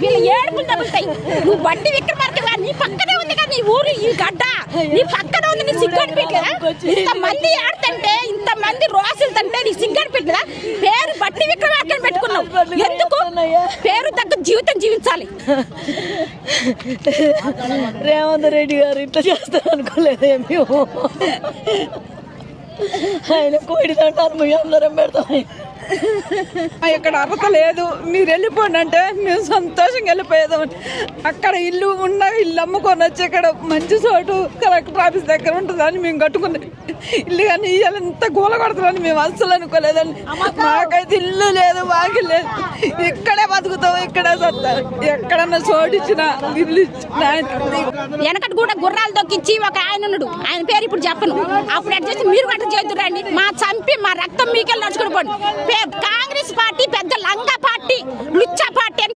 వీళ్ళు ఏడుపులు తగులుతాయి. నువ్వు బట్టి విక్రమార్క నీ పక్కనే ఉంది కదా నీ ఊరు, ఈ గడ్డ నీ పక్కనే ఉంది. నీకు సిగ్గనిపించలేదా? ఇంతమంది ఆడుతుంటే, ఇంతమంది రోజులుతుంటే నీకు సిగ్గనిపించలేదా? పేరు బట్టి విక్రమార్కని పెట్టుకున్నావు ఎందుకు? పేరు తగ్గ జీవితం జీవించాలి. రేవంత్ రెడ్డి గారు ఇట్లా చేస్తారు అనుకోలేదే మేము. ఆయన కోడి దండాలు మేము అందరం పెడతాం. ఇక్కడ అర్హత లేదు, మీరు వెళ్ళిపోండి అంటే మేము సంతోషంగా వెళ్ళిపోయేదామని. అక్కడ ఇల్లు అమ్ముకొని వచ్చి ఇక్కడ మంచి చోటు కలెక్టర్ ఆఫీస్ దగ్గర ఉంటుందని మేము కట్టుకున్నాం ఇల్లు. కానీ ఇవాళ ఇంత గోల కొడతామని మేము అస్సలు అనుకోలేదండి. మాకైతే ఇల్లు లేదు, వాకి లేదు, ఇక్కడే బతుకుతాం, ఇక్కడే చదువుతాం. ఎక్కడన్నా చోటు ఇచ్చిన ఇల్లు ఇచ్చిన. వెనకటి కూడా గుర్రాలు దొక్కించి ఒక ఆయన ఉన్నాడు, ఆయన పేరు ఇప్పుడు చెప్పను. అప్పుడు అటు చేసి మీరు గట్ట చేద్దురండి, మా చంపి మా రక్తం మీకెళ్ళి నడుచుకుని పోండి. కాంగ్రెస్ పార్టీ పెద్ద లంగా పార్టీ, లుచ్చ